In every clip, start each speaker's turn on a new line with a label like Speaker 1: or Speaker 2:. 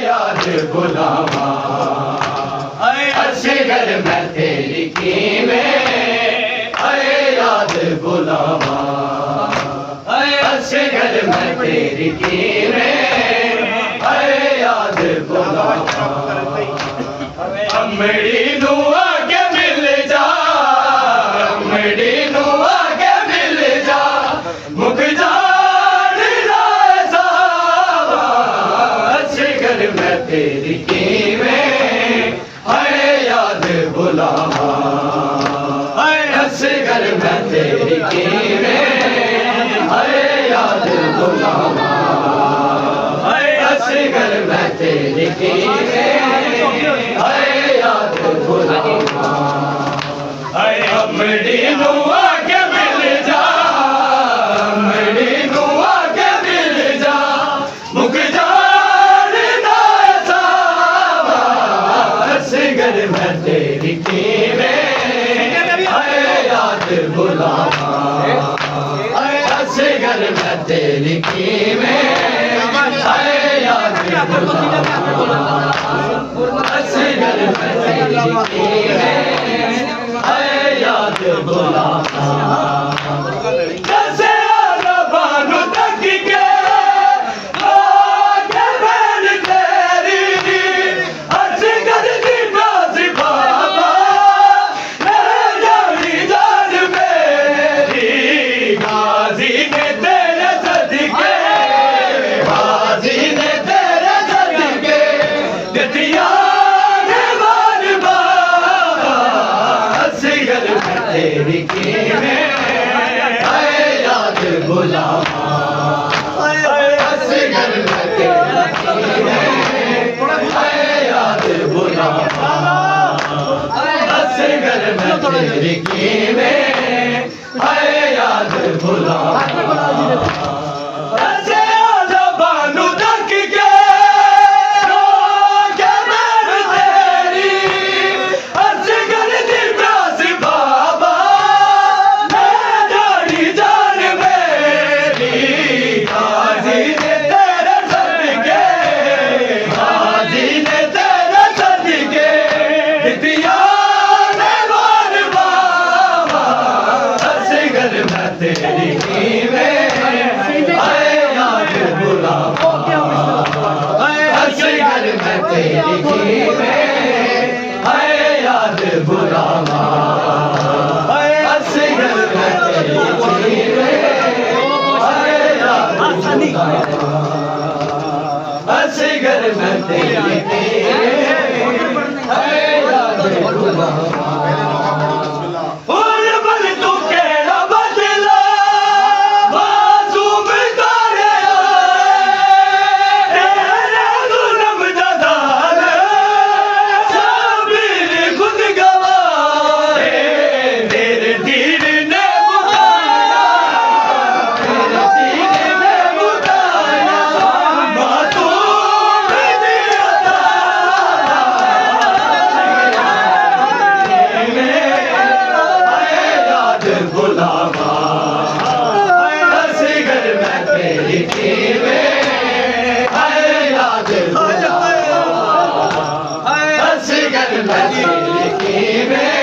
Speaker 1: याद गुलामा असगर मैं तेरी कीमें, अरे याद गुलामा असगर मैं तेरी कीमें, अरे याद गुलामा अमड़ी दुआ के मिल जा, अमड़ी दुआ के मिल जा, मुख जा मैं तेरी कीमें, अरे याद गुलामा असगर मैं तेरी कीमें, अरे याद गुलामा असगर मैं तेरी कीमें, अरे याद गुलामा अमड़ी दुआ के मिल जा, अमड़ी दुआ के मिल जा, मुख जा असगर मैं तेरी कीमें, अरे याद गुलामा असगर मैं तेरी कीमें, अरे याद गुलामा असगर मैं तेरी कीमें, अरे याद गुलामा जैसे आला बानु तक के तेरी कीमें, अरे याद गुलामा असगर मैं तेरी कीमें, अरे याद गुलामा असगर मैं तेरी कीमें, अरे याद गुलामा तेरी कीमें, अरे याद गुलामा असगर मैं तेरी कीमें, अरे याद गुलामा असगर मैं तेरी कीमें, अरे याद गुलामा असगर मैं तेरी कीमें,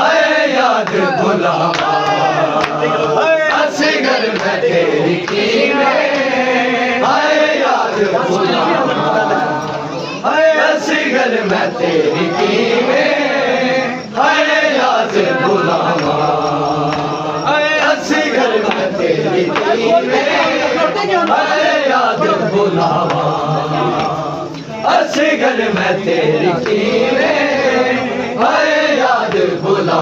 Speaker 1: अरे याद गुलामा असगर मैं तेरी कीमें, अरे याद गुलामा असगर मैं तेरी कीमें, अरे याद गुलामा असगर मैं तेरी कीमें, अरे याद गुलामा असगर मैं तेरी कीमें, अरे याद गुलामा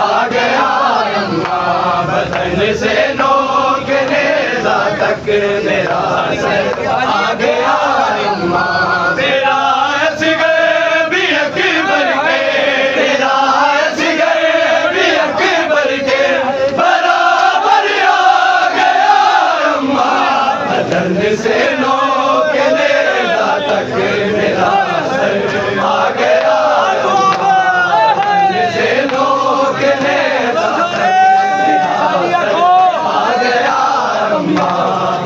Speaker 1: आ गया अम्मा बदन से नोक नेज़ा तक मेरा सर आ गया अम्मा तेरा असगर भी अकबर के तेरा असगर भी अकबर के बराबर आ गया अम्मा बदन से नोक नेज़ा तक मेरा सर आ गया बदन से नोक नेज़ा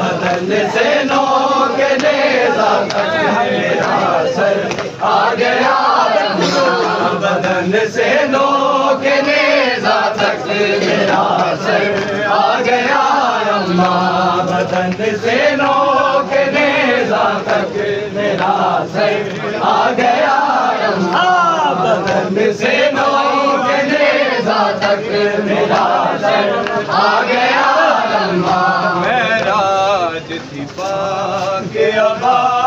Speaker 1: बदन से नोक नेज़ा तक मेरा सर आ गया बदन से नोक नेज़ा तक मेरा सर आ गया अम्मा बदन से नोक नेज़ा तक मेरा सर आ गया अम्मा बदन से नोक नेज़ा तक मेरा सर आ गया अम्मा
Speaker 2: मेराज थी पाके अबा